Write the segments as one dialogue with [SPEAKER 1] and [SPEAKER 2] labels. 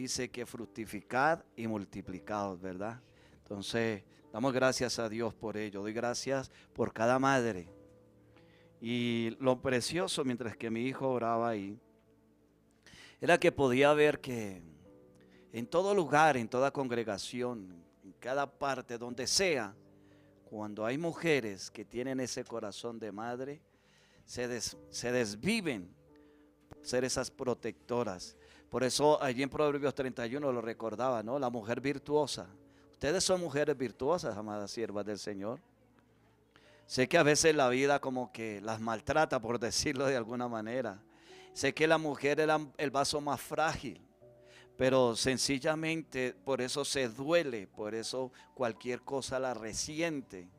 [SPEAKER 1] dice que fructificad y multiplicaos, ¿verdad? Entonces, damos gracias a Dios por ello. Doy gracias por cada madre. Y lo precioso, mientras que mi hijo oraba ahí, era que podía ver que en todo lugar, en toda congregación, en cada parte, donde sea, cuando hay mujeres que tienen ese corazón de madre, se desviven por ser esas protectoras. Por eso allí en Proverbios 31 lo recordaba, ¿no? La mujer virtuosa. Ustedes son mujeres virtuosas, amadas siervas del Señor. Sé que a veces la vida como que las maltrata, por decirlo de alguna manera. Sé que la mujer era el vaso más frágil, pero sencillamente por eso se duele, por eso cualquier cosa la resiente.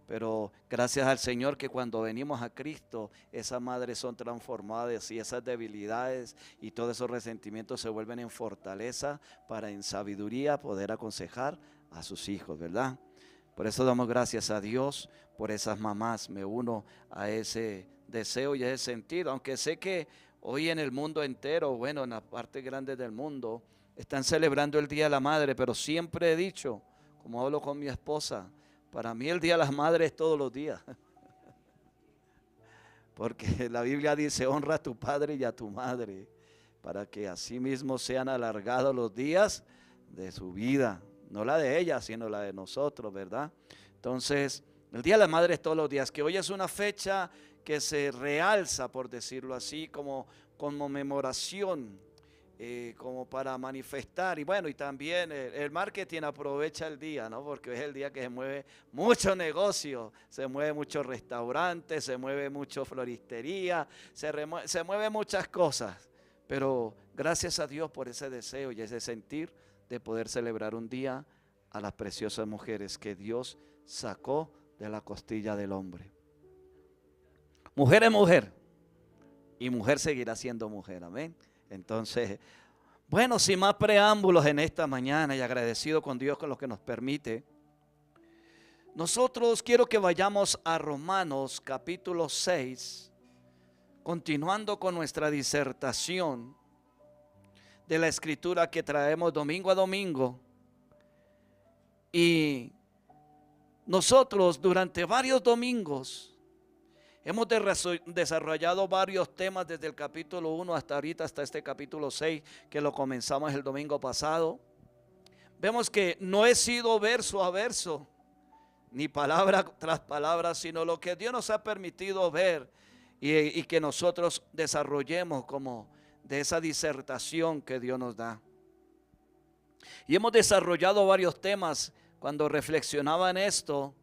[SPEAKER 1] Pero gracias al Señor que cuando venimos a Cristo, esas madres son transformadas y esas debilidades y todos esos resentimientos se vuelven en fortaleza para en sabiduría poder aconsejar a sus hijos, ¿verdad? Por eso damos gracias a Dios por esas mamás. Me uno a ese deseo y a ese sentido, aunque sé que hoy en el mundo entero, bueno, en la parte grande del mundo, están celebrando el Día de la Madre, pero siempre he dicho, como hablo con mi esposa, para mí el Día de las Madres es todos los días. Porque la Biblia dice, honra a tu padre y a tu madre, para que así mismo sean alargados los días de su vida. No la de ella, sino la de nosotros, ¿verdad? Entonces, el Día de la Madre es todos los días, que hoy es una fecha que se realza, por decirlo así, como conmemoración, como para manifestar. Y bueno, y también el marketing aprovecha el día, ¿no? Porque es el día que se mueve mucho negocio, se mueve mucho restaurante, se mueve mucho floristería, se mueve muchas cosas. Pero gracias a Dios por ese deseo y ese sentir de poder celebrar un día a las preciosas mujeres que Dios sacó de la costilla del hombre. Mujer es mujer y mujer seguirá siendo mujer, amén. Entonces, bueno, sin más preámbulos en esta mañana y agradecido con Dios con lo que nos permite, nosotros quiero que vayamos a Romanos capítulo 6, continuando con nuestra disertación de la escritura que traemos domingo a domingo. Y nosotros durante varios domingos hemos desarrollado varios temas desde el capítulo 1 hasta ahorita, hasta este capítulo 6 que lo comenzamos el domingo pasado. Vemos que no he sido verso a verso, ni palabra tras palabra, sino lo que Dios nos ha permitido ver y que nosotros desarrollemos como de esa disertación que Dios nos da. Y hemos desarrollado varios temas. Cuando reflexionaba en esto,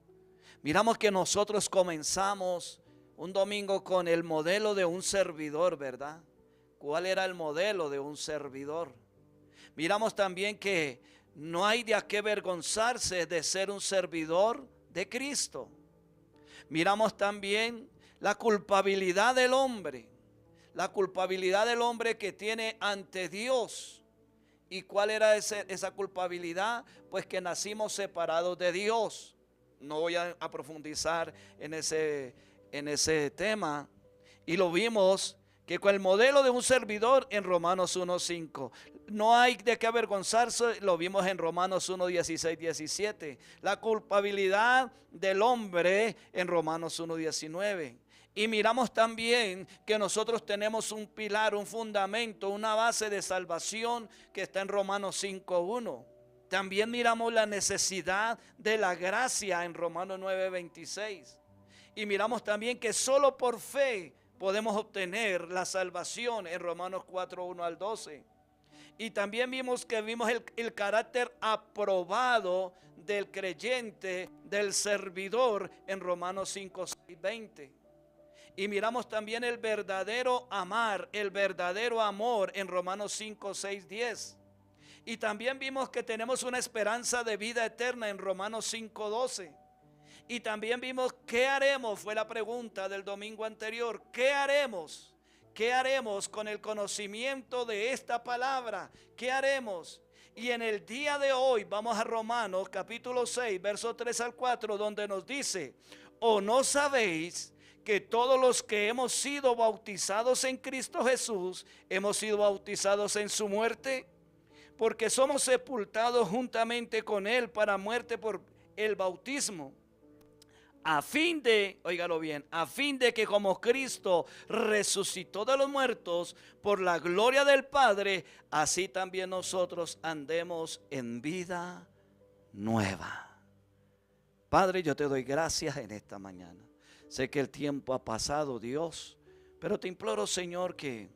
[SPEAKER 1] miramos que nosotros comenzamos un domingo con el modelo de un servidor, ¿verdad? ¿Cuál era el modelo de un servidor? Miramos también que no hay de a qué avergonzarse de ser un servidor de Cristo. Miramos también la culpabilidad del hombre. La culpabilidad del hombre que tiene ante Dios. ¿Y cuál era esa culpabilidad? Pues que nacimos separados de Dios. No voy a profundizar en ese tema. Y lo vimos que con el modelo de un servidor en Romanos 1:5. No hay de qué avergonzarse, lo vimos en Romanos 1:16, 17. La culpabilidad del hombre en Romanos 1:19. Y miramos también que nosotros tenemos un pilar, un fundamento, una base de salvación que está en Romanos 5:1. También miramos la necesidad de la gracia en Romanos 9:26. Y miramos también que solo por fe podemos obtener la salvación en Romanos 4:1 al 12. Y también vimos el carácter aprobado del creyente, del servidor en Romanos 5:6-20. Y miramos también el verdadero amar, el verdadero amor en Romanos 5:6-10. Y también vimos que tenemos una esperanza de vida eterna en Romanos 5:12. Y también vimos qué haremos, fue la pregunta del domingo anterior. ¿Qué haremos? ¿Qué haremos con el conocimiento de esta palabra? ¿Qué haremos? Y en el día de hoy vamos a Romanos capítulo 6, versos 3 al 4, donde nos dice: ¿o no sabéis que todos los que hemos sido bautizados en Cristo Jesús, hemos sido bautizados en su muerte? porque somos sepultados juntamente con Él para muerte por el bautismo, a fin de, óigalo bien, a fin de que como Cristo resucitó de los muertos por la gloria del Padre, así también nosotros andemos en vida nueva. Padre, yo te doy gracias en esta mañana. Sé que el tiempo ha pasado, Dios, pero te imploro, Señor, que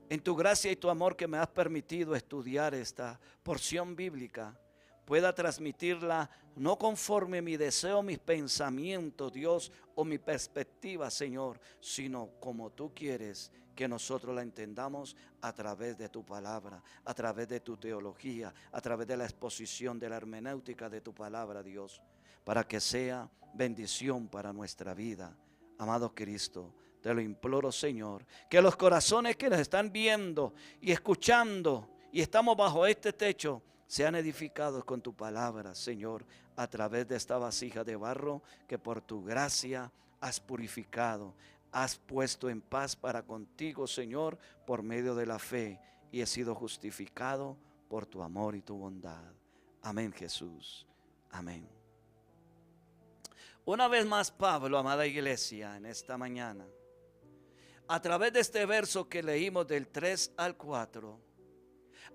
[SPEAKER 1] en tu gracia y tu amor que me has permitido estudiar esta porción bíblica, pueda transmitirla no conforme mi deseo, mis pensamientos, Dios, o mi perspectiva, Señor, sino como tú quieres que nosotros la entendamos a través de tu palabra, a través de tu teología, a través de la exposición de la hermenéutica de tu palabra, Dios, para que sea bendición para nuestra vida. Amado Cristo, te lo imploro, Señor, que los corazones que nos están viendo y escuchando y estamos bajo este techo, sean edificados con tu palabra, Señor, a través de esta vasija de barro que por tu gracia has purificado, has puesto en paz para contigo, Señor, por medio de la fe, y he sido justificado por tu amor y tu bondad. Amén, Jesús. Amén. Una vez más, Pablo, amada iglesia, en esta mañana, a través de este verso que leímos del 3 al 4,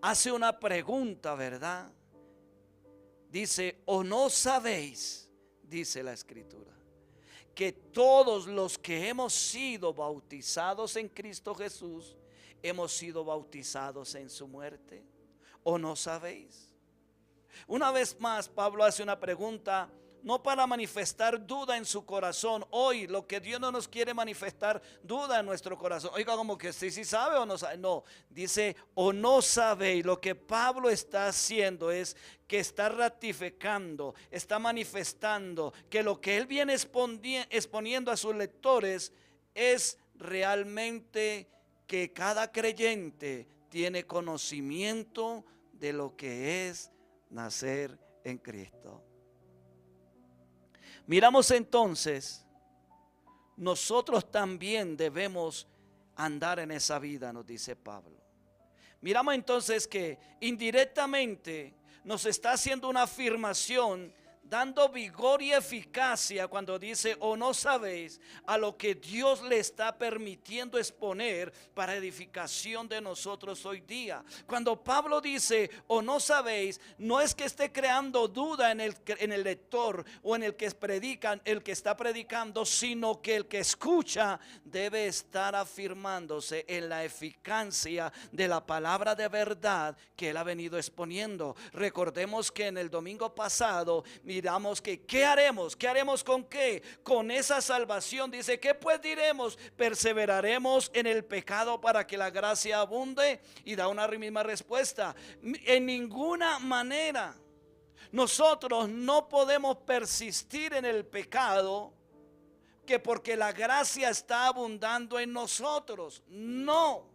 [SPEAKER 1] hace una pregunta, ¿verdad? Dice, ¿o no sabéis? Dice la Escritura, que todos los que hemos sido bautizados en Cristo Jesús, hemos sido bautizados en su muerte. ¿O no sabéis? Una vez más, Pablo hace una pregunta, no para manifestar duda en su corazón. Hoy lo que Dios no nos quiere manifestar duda en nuestro corazón. Oiga, como que sí sabe o no sabe. No, dice, o no sabéis. Lo que Pablo está haciendo es que está ratificando, está manifestando que lo que él viene exponiendo a sus lectores es realmente que cada creyente tiene conocimiento de lo que es nacer en Cristo. Miramos entonces, nosotros también debemos andar en esa vida, nos dice Pablo. Miramos entonces que indirectamente nos está haciendo una afirmación, dando vigor y eficacia cuando dice, o no sabéis, a lo que Dios le está permitiendo exponer para edificación de nosotros hoy día. Cuando Pablo dice, o no sabéis, no es que esté creando duda en el lector o en el que está predicando, sino que el que escucha debe estar afirmándose en la eficacia de la palabra de verdad que él ha venido exponiendo. Recordemos que en el domingo pasado miramos que ¿qué haremos? ¿Qué haremos con qué? Con esa salvación. Dice, ¿qué pues diremos? ¿Perseveraremos en el pecado para que la gracia abunde? Y da una misma respuesta. En ninguna manera. Nosotros no podemos persistir en el pecado que porque la gracia está abundando en nosotros. No.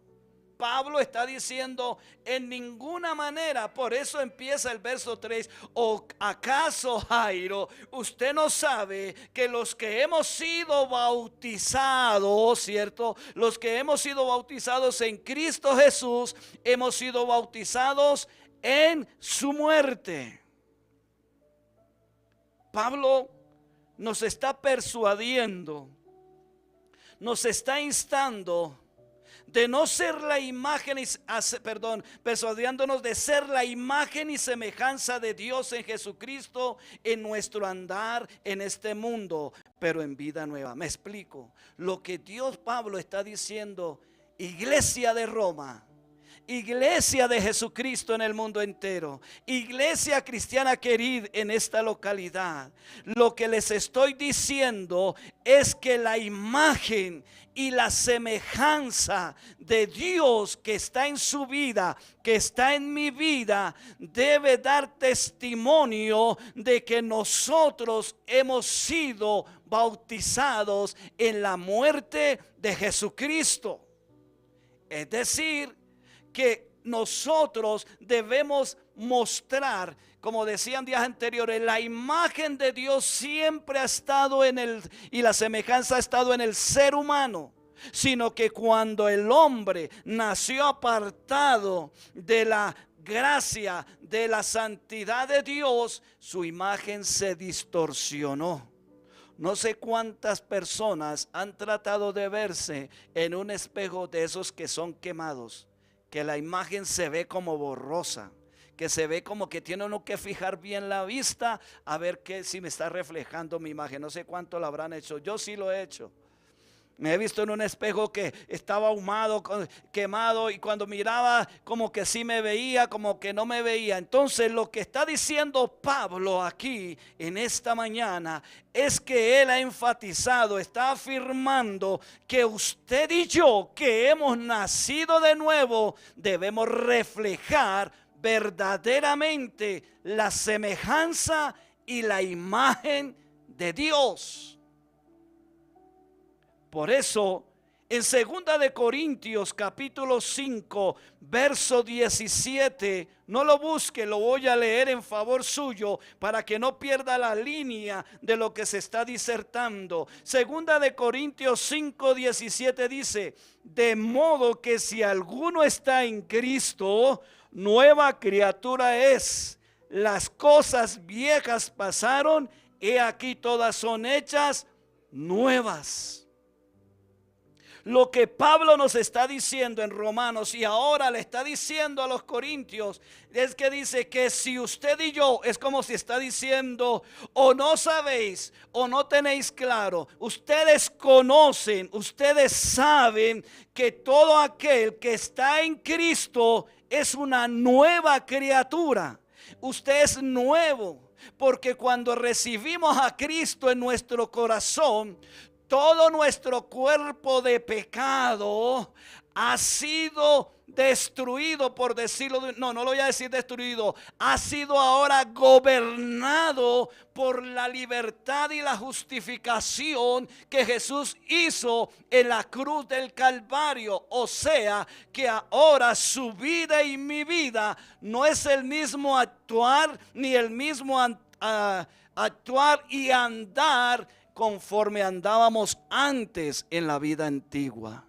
[SPEAKER 1] Pablo está diciendo en ninguna manera. Por eso empieza el verso 3. ¿O acaso, Jairo, usted no sabe que los que hemos sido bautizados, cierto? Los que hemos sido bautizados en Cristo Jesús, hemos sido bautizados en su muerte. Pablo nos está persuadiendo, nos está instando de no ser la imagen, persuadiéndonos de ser la imagen y semejanza de Dios en Jesucristo en nuestro andar en este mundo, pero en vida nueva. Me explico. Lo que Pablo está diciendo, iglesia de Roma, iglesia de Jesucristo en el mundo entero, iglesia cristiana querida en esta localidad, lo que les estoy diciendo es que la imagen y la semejanza de Dios que está en su vida, que está en mi vida, debe dar testimonio de que nosotros hemos sido bautizados en la muerte de Jesucristo. Es decir, que nosotros debemos mostrar, como decían días anteriores, la imagen de Dios siempre ha estado y la semejanza ha estado en el ser humano, sino que cuando el hombre nació apartado de gracia de la santidad de Dios, su imagen se distorsionó. No sé cuántas personas han tratado de verse en un espejo de esos que son quemados, que la imagen se ve como borrosa, que se ve como que tiene uno que fijar bien la vista a ver si me está reflejando mi imagen. No sé cuánto lo habrán hecho, yo sí lo he hecho. Me he visto en un espejo que estaba ahumado, quemado, y cuando miraba como que sí me veía, como que no me veía. Entonces lo que está diciendo Pablo aquí en esta mañana es que él ha enfatizado, está afirmando que usted y yo, que hemos nacido de nuevo, debemos reflejar verdaderamente la semejanza y la imagen de Dios. Por eso, en 2 de Corintios capítulo 5, verso 17, no lo busque, lo voy a leer en favor suyo para que no pierda la línea de lo que se está disertando. 2 de Corintios 5, 17 dice: de modo que si alguno está en Cristo, nueva criatura es. Las cosas viejas pasaron, he aquí todas son hechas nuevas. Lo que Pablo nos está diciendo en Romanos y ahora le está diciendo a los corintios es que dice que si usted y yo, es como si está diciendo, o no sabéis o no tenéis claro, ustedes conocen, ustedes saben que todo aquel que está en Cristo es una nueva criatura. Usted es nuevo, porque cuando recibimos a Cristo en nuestro corazón, todo nuestro cuerpo de pecado ha sido destruido, por decirlo, no lo voy a decir destruido, ha sido ahora gobernado por la libertad y la justificación que Jesús hizo en la cruz del Calvario. O sea, que ahora su vida y mi vida no es el mismo actuar, ni el mismo actuar y andar conforme andábamos antes en la vida antigua.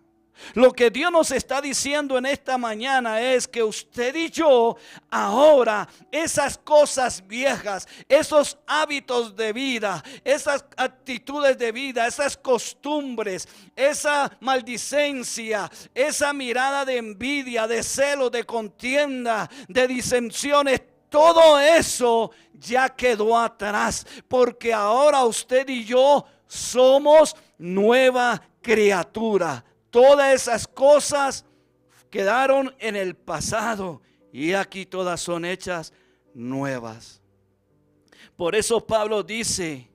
[SPEAKER 1] Lo que Dios nos está diciendo en esta mañana es que usted y yo ahora, esas cosas viejas, esos hábitos de vida, esas actitudes de vida, esas costumbres, esa maldicencia, esa mirada de envidia, de celo, de contienda, de disensiones, todo eso ya quedó atrás, porque ahora usted y yo somos nueva criatura. Todas esas cosas quedaron en el pasado y aquí todas son hechas nuevas. Por eso Pablo dice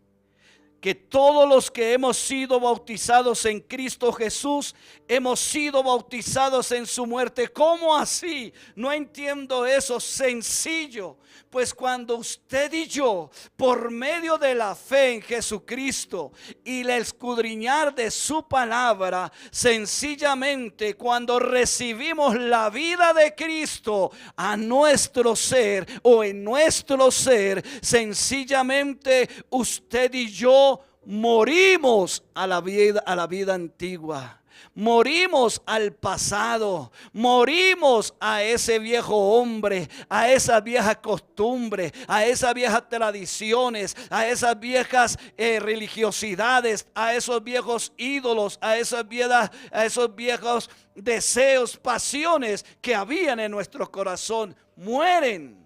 [SPEAKER 1] que todos los que hemos sido bautizados en Cristo Jesús, hemos sido bautizados en su muerte. ¿Cómo así? No entiendo eso. Sencillo. Pues cuando usted y yo, por medio de la fe en Jesucristo y el escudriñar de su palabra, sencillamente cuando recibimos la vida de Cristo a nuestro ser o en nuestro ser, sencillamente usted y yo morimos a la vida antigua. Morimos al pasado, morimos a ese viejo hombre, a esas viejas costumbres, a esas viejas tradiciones, a esas viejas religiosidades, a esos viejos ídolos, a esos viejos deseos, pasiones que habían en nuestro corazón. Mueren.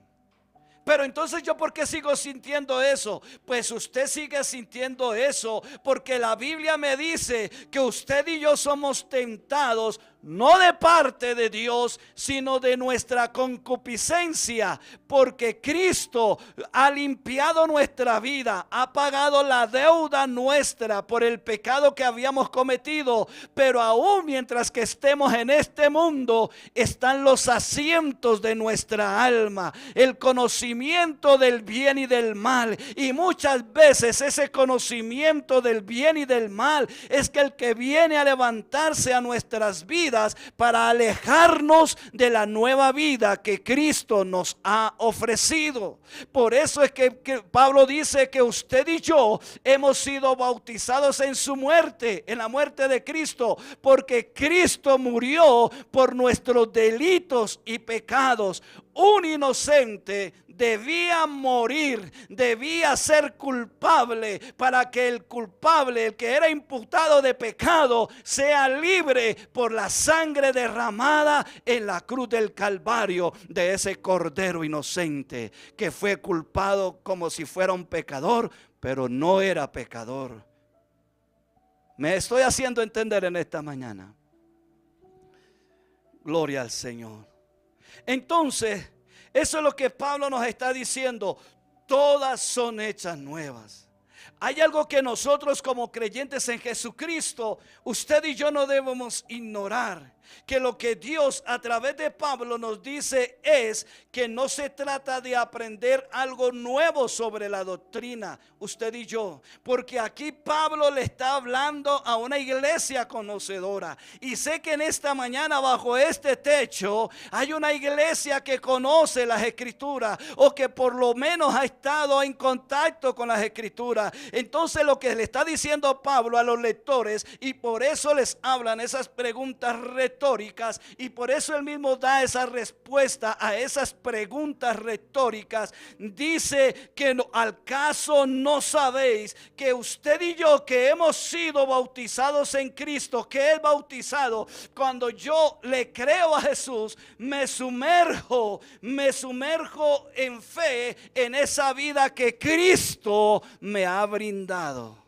[SPEAKER 1] Pero entonces yo, ¿por qué sigo sintiendo eso? Pues usted sigue sintiendo eso porque la Biblia me dice que usted y yo somos tentados no de parte de Dios, sino de nuestra concupiscencia, porque Cristo ha limpiado nuestra vida, ha pagado la deuda nuestra por el pecado que habíamos cometido. Pero aún mientras que estemos en este mundo, están los asientos de nuestra alma, el conocimiento del bien y del mal. Y muchas veces ese conocimiento del bien y del mal es que el que viene a levantarse a nuestras vidas para alejarnos de la nueva vida que Cristo nos ha ofrecido. Por eso es que Pablo dice que usted y yo hemos sido bautizados en su muerte, en la muerte de Cristo, porque Cristo murió por nuestros delitos y pecados. un inocente debía morir, debía ser culpable, para que el culpable, el que era imputado de pecado, sea libre por la sangre derramada en la cruz del Calvario de ese cordero inocente que fue culpado como si fuera un pecador, pero no era pecador. Me estoy haciendo entender en esta mañana. Gloria al Señor. Entonces, eso es lo que Pablo nos está diciendo. Todas son hechas nuevas. Hay algo que nosotros como creyentes en Jesucristo, usted y yo no debemos ignorar. Que lo que Dios a través de Pablo nos dice es que no se trata de aprender algo nuevo sobre la doctrina, usted y yo, porque aquí Pablo le está hablando a una iglesia conocedora, y sé que en esta mañana bajo este techo hay una iglesia que conoce las escrituras, o que por lo menos ha estado en contacto con las escrituras. Entonces lo que le está diciendo Pablo a los lectores, y por eso les hablan esas preguntas retóricas, y por eso él mismo da esa respuesta a esas preguntas retóricas. Dice que al caso no sabéis que usted y yo, que hemos sido bautizados en Cristo, que es bautizado, cuando yo le creo a Jesús, me sumerjo en fe en esa vida que Cristo me ha brindado.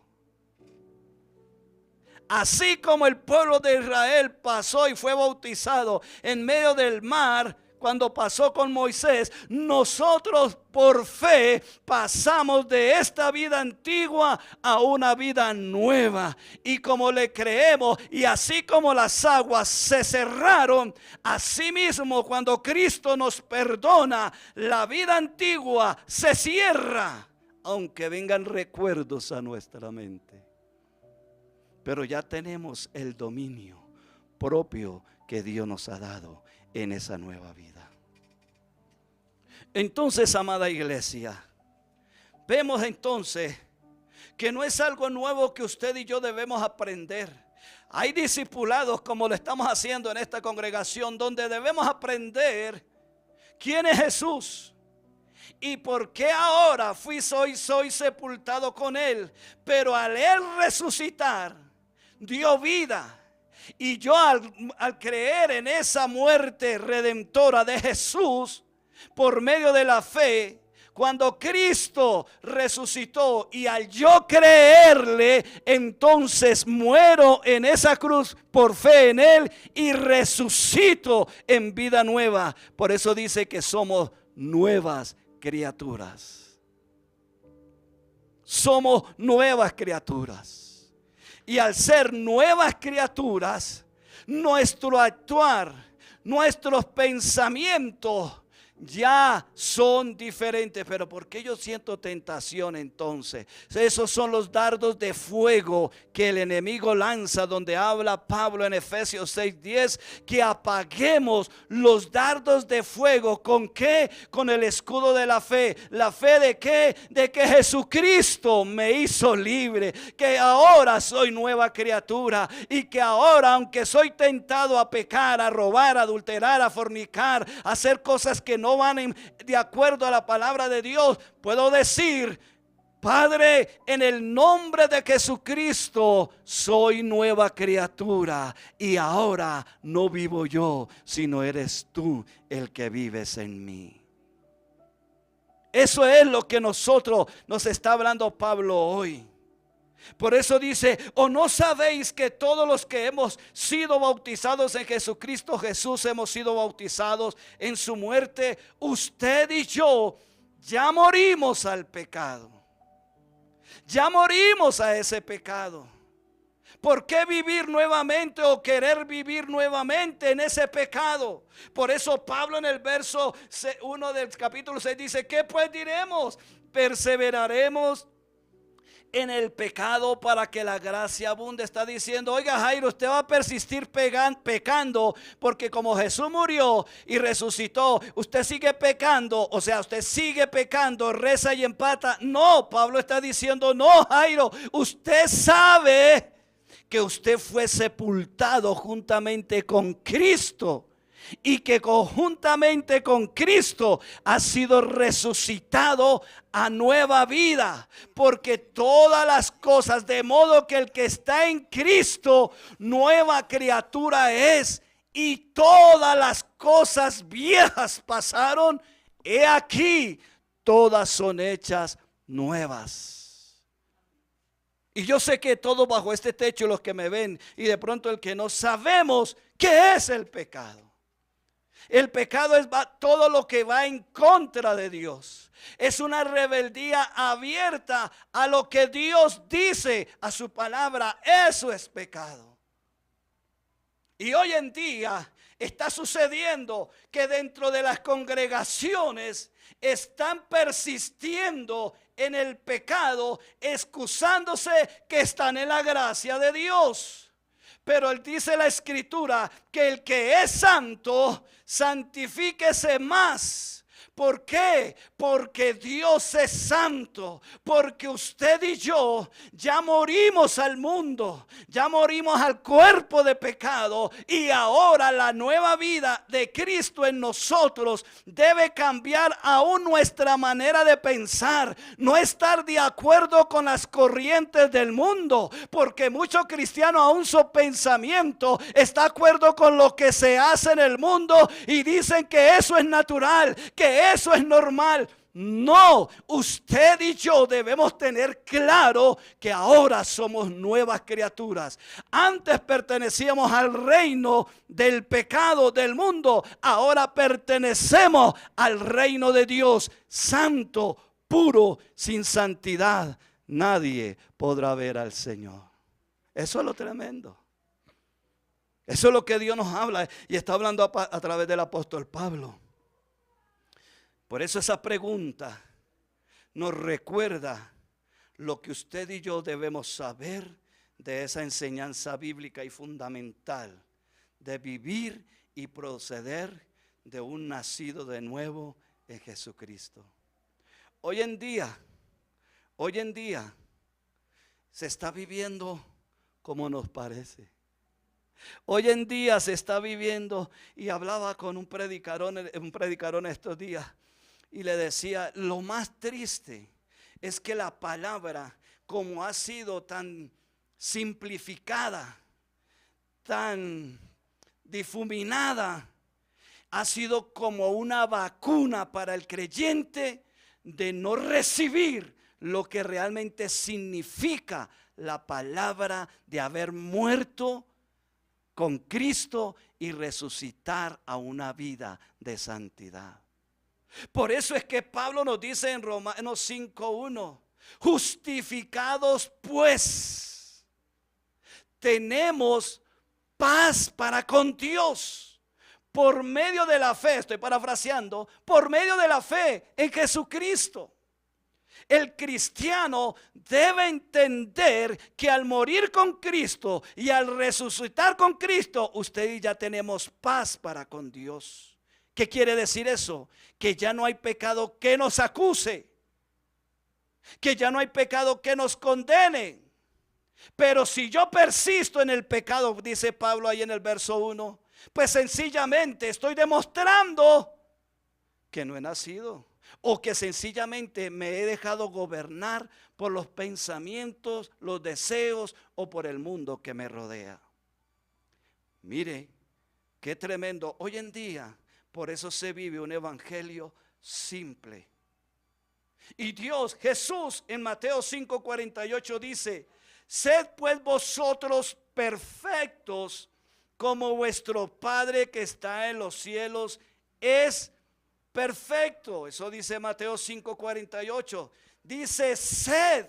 [SPEAKER 1] Así como el pueblo de Israel pasó y fue bautizado en medio del mar cuando pasó con Moisés, nosotros por fe pasamos de esta vida antigua a una vida nueva. Y como le creemos, y así como las aguas se cerraron, así mismo cuando Cristo nos perdona, la vida antigua se cierra, aunque vengan recuerdos a nuestra mente. Pero ya tenemos el dominio propio que Dios nos ha dado en esa nueva vida. Entonces, amada iglesia, vemos entonces que no es algo nuevo que usted y yo debemos aprender. Hay discipulados, como lo estamos haciendo en esta congregación, donde debemos aprender quién es Jesús. ¿Y por qué ahora soy sepultado con Él? Pero al Él resucitar, dio vida. Y yo al creer en esa muerte redentora de Jesús por medio de la fe, cuando Cristo resucitó, y al yo creerle, entonces muero en esa cruz por fe en Él y resucito en vida nueva. Por eso dice que somos nuevas criaturas. Somos nuevas criaturas. Y al ser nuevas criaturas, nuestro actuar, nuestros pensamientos ya son diferentes. Pero ¿por qué yo siento tentación entonces? Esos son los dardos de fuego que el enemigo lanza, donde habla Pablo en Efesios 6:10, que apaguemos los dardos de fuego. ¿Con qué? Con el escudo de la fe. ¿La fe de qué? De que Jesucristo me hizo libre, que ahora soy nueva criatura, y que ahora, aunque soy tentado a pecar, a robar, a adulterar, a fornicar, a hacer cosas que no van de acuerdo a la palabra de Dios, puedo decir: Padre, en el nombre de Jesucristo soy nueva criatura, y ahora no vivo yo, sino eres tú el que vives en mí. Eso es lo que nos está hablando Pablo hoy. Por eso dice: ¿o no sabéis que todos los que hemos sido bautizados en Jesucristo Jesús hemos sido bautizados en su muerte? Usted y yo ya morimos al pecado. Ya morimos a ese pecado. ¿Por qué vivir nuevamente o querer vivir nuevamente en ese pecado? Por eso Pablo en el verso 1 del capítulo 6 dice: ¿qué pues diremos? ¿Perseveraremos en el pecado para que la gracia abunde? Está diciendo: oiga, Jairo, usted va a persistir pecando, porque como Jesús murió y resucitó, usted sigue pecando. O sea, usted sigue pecando, reza y empata. No, Pablo está diciendo: no, Jairo, usted sabe que usted fue sepultado juntamente con Cristo y que conjuntamente con Cristo ha sido resucitado a nueva vida, porque todas las cosas, de modo que el que está en Cristo, nueva criatura es, y todas las cosas viejas pasaron, he aquí, todas son hechas nuevas. Y yo sé que todos bajo este techo, los que me ven y de pronto el que no, sabemos qué es el pecado. El pecado es todo lo que va en contra de Dios. Es una rebeldía abierta a lo que Dios dice, a su palabra. Eso es pecado. Y hoy en día está sucediendo que dentro de las congregaciones están persistiendo en el pecado, excusándose que están en la gracia de Dios. Pero él dice la escritura que el que es santo, santifíquese más. ¿Por qué? Porque Dios es santo, porque usted y yo ya morimos al mundo, ya morimos al cuerpo de pecado, y ahora la nueva vida de Cristo en nosotros debe cambiar aún nuestra manera de pensar, no estar de acuerdo con las corrientes del mundo, porque muchos cristianos aún su pensamiento está de acuerdo con lo que se hace en el mundo y dicen que eso es natural, que eso es normal. No, usted y yo debemos tener claro que ahora somos nuevas criaturas. Antes pertenecíamos al reino del pecado del mundo, ahora pertenecemos al reino de Dios, santo, puro, sin santidad nadie podrá ver al Señor. Eso es lo tremendo. Eso es lo que Dios nos habla y está hablando a través del apóstol Pablo. Por eso esa pregunta nos recuerda lo que usted y yo debemos saber de esa enseñanza bíblica y fundamental de vivir y proceder de un nacido de nuevo en Jesucristo. Hoy en día se está viviendo como nos parece. Hoy en día se está viviendo, y hablaba con un predicador estos días, y le decía, lo más triste es que la palabra, como ha sido tan simplificada, tan difuminada, ha sido como una vacuna para el creyente de no recibir lo que realmente significa la palabra de haber muerto con Cristo y resucitar a una vida de santidad. Por eso es que Pablo nos dice en Romanos 5:1, justificados pues, tenemos paz para con Dios por medio de la fe, estoy parafraseando, por medio de la fe en Jesucristo. El cristiano debe entender que al morir con Cristo y al resucitar con Cristo, usted y ya tenemos paz para con Dios. ¿Qué quiere decir eso? Que ya no hay pecado que nos acuse, que ya no hay pecado que nos condene. Pero si yo persisto en el pecado, dice Pablo ahí en el verso 1, pues sencillamente estoy demostrando que no he nacido, o que sencillamente me he dejado gobernar por los pensamientos, los deseos o por el mundo que me rodea. Mire, qué tremendo. Hoy en día, por eso se vive un evangelio simple. Y Dios, Jesús, en Mateo 5:48 dice, sed pues vosotros perfectos como vuestro Padre que está en los cielos es perfecto. Eso dice Mateo 5:48. Dice sed.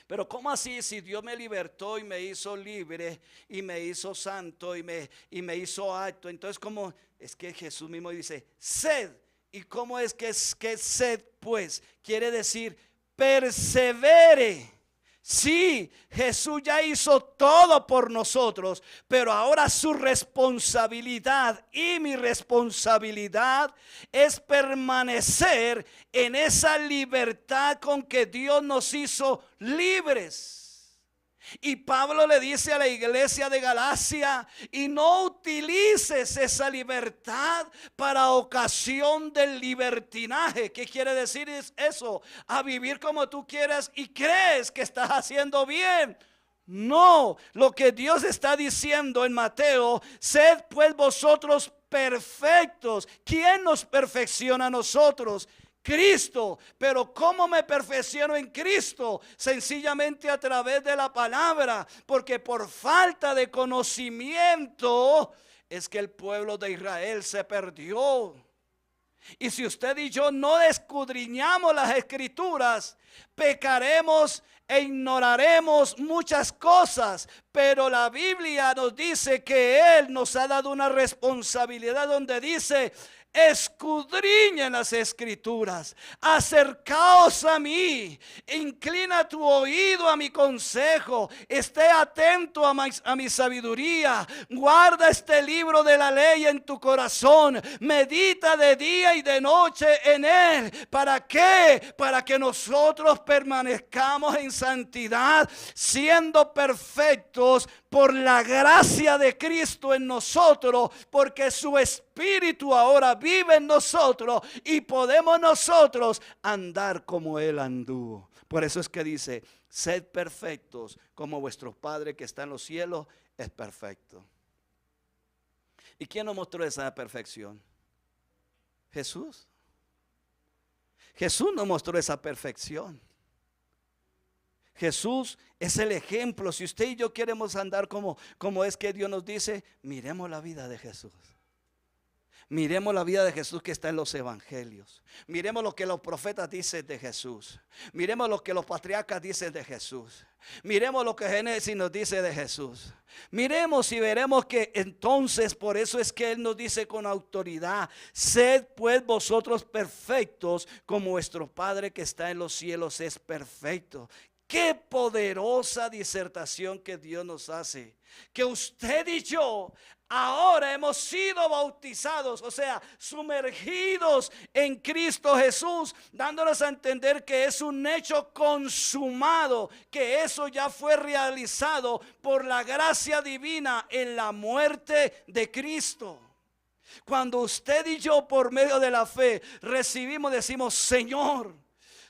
[SPEAKER 1] Pero ¿cómo así si Dios me libertó y me hizo libre y me hizo santo y me hizo apto? Entonces, ¿cómo? Es que Jesús mismo dice sed. ¿Y cómo es que sed? Pues quiere decir persevere. Sí, Jesús ya hizo todo por nosotros, pero ahora su responsabilidad y mi responsabilidad es permanecer en esa libertad con que Dios nos hizo libres. Y Pablo le dice a la iglesia de Galacia: y no utilices esa libertad para ocasión del libertinaje. ¿Qué quiere decir eso? A vivir como tú quieras y crees que estás haciendo bien. No, lo que Dios está diciendo en Mateo: sed pues vosotros perfectos. ¿Quién nos perfecciona a nosotros? Cristo. Pero ¿cómo me perfecciono en Cristo? Sencillamente a través de la palabra, porque por falta de conocimiento es que el pueblo de Israel se perdió. Y si usted y yo no escudriñamos las escrituras, pecaremos e ignoraremos muchas cosas. Pero la Biblia nos dice que Él nos ha dado una responsabilidad donde dice: escudriñen las escrituras, acercaos a mí, inclina tu oído a mi consejo, esté atento a mi sabiduría, guarda este libro de la ley en tu corazón, medita de día y de noche en él. ¿Para qué? Para que nosotros permanezcamos en santidad, siendo perfectos por la gracia de Cristo en nosotros, porque su Espíritu ahora vive en nosotros y podemos nosotros andar como Él anduvo. Por eso es que dice: sed perfectos como vuestro Padre que está en los cielos es perfecto. ¿Y quién nos mostró esa perfección? Jesús. Jesús nos mostró esa perfección. Jesús es el ejemplo. Si usted y yo queremos andar como es que Dios nos dice, miremos la vida de Jesús. Miremos la vida de Jesús que está en los evangelios. Miremos lo que los profetas dicen de Jesús. Miremos lo que los patriarcas dicen de Jesús. Miremos lo que Génesis nos dice de Jesús. Miremos y veremos que entonces, por eso es que Él nos dice con autoridad: sed pues vosotros perfectos como vuestro Padre que está en los cielos es perfecto. Qué poderosa disertación que Dios nos hace, que usted y yo ahora hemos sido bautizados, o sea, sumergidos en Cristo Jesús, dándonos a entender que es un hecho consumado, que eso ya fue realizado por la gracia divina en la muerte de Cristo. Cuando usted y yo, por medio de la fe, recibimos, decimos: Señor,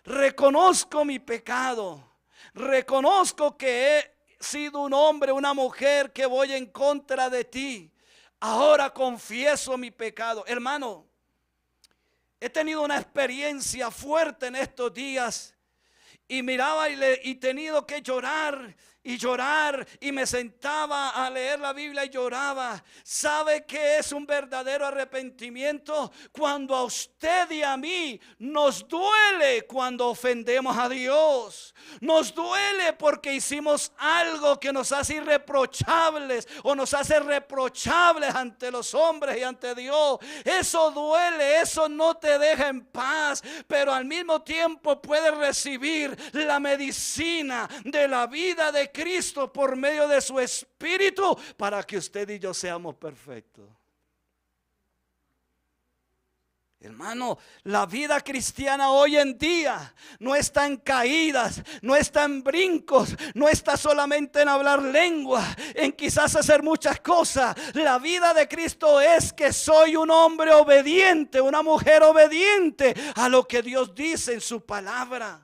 [SPEAKER 1] reconozco mi pecado. Reconozco que he sido un hombre, una mujer que voy en contra de ti. Ahora confieso mi pecado. Hermano, he tenido una experiencia fuerte en estos días. Y miraba y tenido que llorar y llorar, y me sentaba a leer la Biblia y lloraba. ¿Sabe qué es un verdadero arrepentimiento? Cuando a usted y a mí nos duele cuando ofendemos a Dios. Nos duele porque hicimos algo que nos hace irreprochables o nos hace reprochables ante los hombres y ante Dios. Eso duele, eso no te deja en paz, pero al mismo tiempo puedes recibir la medicina de la vida de Cristo por medio de su Espíritu para que usted y yo seamos perfectos. Hermano, la vida cristiana hoy en día no está en caídas, no está en brincos, no está solamente en hablar lengua, en quizás hacer muchas cosas. La vida de Cristo es que soy un hombre obediente, una mujer obediente a lo que Dios dice en su palabra.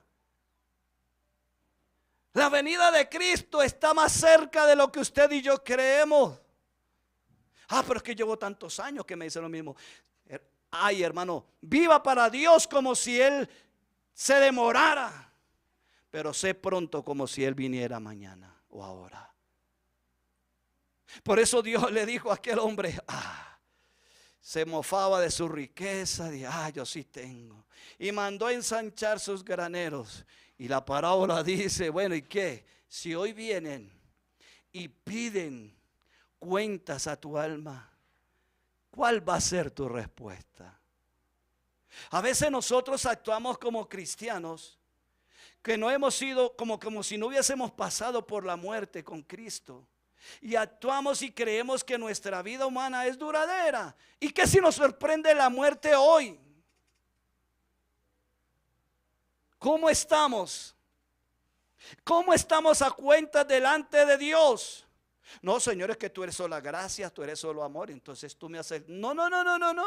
[SPEAKER 1] La venida de Cristo está más cerca de lo que usted y yo creemos. Pero es que llevo tantos años que me dice lo mismo. Ay, hermano, viva para Dios como si Él se demorara, pero sé pronto como si Él viniera mañana o ahora. Por eso Dios le dijo a aquel hombre, se mofaba de su riqueza, de yo sí tengo, y mandó a ensanchar sus graneros. Y la parábola dice, bueno, ¿y qué? Si hoy vienen y piden cuentas a tu alma, ¿cuál va a ser tu respuesta? A veces nosotros actuamos como cristianos que no hemos sido como si no hubiésemos pasado por la muerte con Cristo. Y actuamos y creemos que nuestra vida humana es duradera. ¿Y qué si nos sorprende la muerte hoy? ¿Cómo estamos? ¿Cómo estamos a cuenta delante de Dios? No, Señor, es que tú eres solo gracia, tú eres solo amor, entonces tú me haces. No, no, no, no, no, no.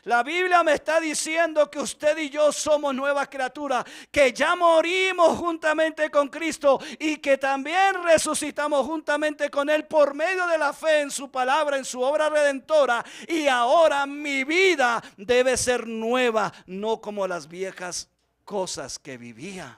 [SPEAKER 1] La Biblia me está diciendo que usted y yo somos nuevas criaturas, que ya morimos juntamente con Cristo y que también resucitamos juntamente con Él por medio de la fe en su palabra, en su obra redentora. Y ahora mi vida debe ser nueva, no como las viejas cosas que vivía.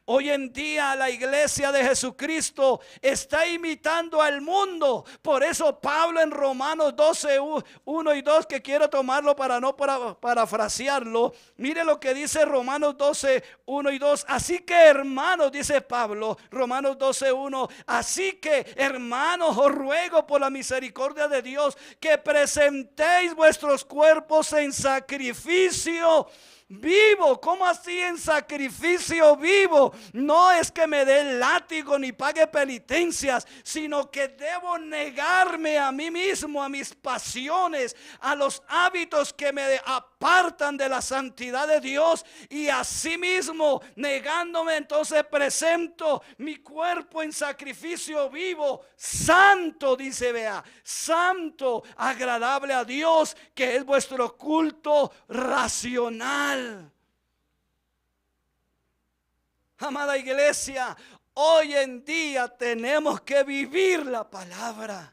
[SPEAKER 1] Hoy en día la iglesia de Jesucristo está imitando al mundo. Por eso Pablo en Romanos 12, 1 y 2, que quiero tomarlo para no parafrasearlo. Mire lo que dice Romanos 12, 1 y 2. Así que hermanos, dice Pablo, Romanos 12, 1. Así que hermanos, os ruego por la misericordia de Dios que presentéis vuestros cuerpos en sacrificio vivo. ¿Cómo así en sacrificio vivo? No es que me dé el látigo ni pague penitencias, sino que debo negarme a mí mismo, a mis pasiones, a los hábitos que me apartan de la santidad de Dios. Y asimismo, negándome, entonces presento mi cuerpo en sacrificio vivo, santo, dice, vea, santo, agradable a Dios, que es vuestro culto racional. Amada iglesia, hoy en día tenemos que vivir la palabra.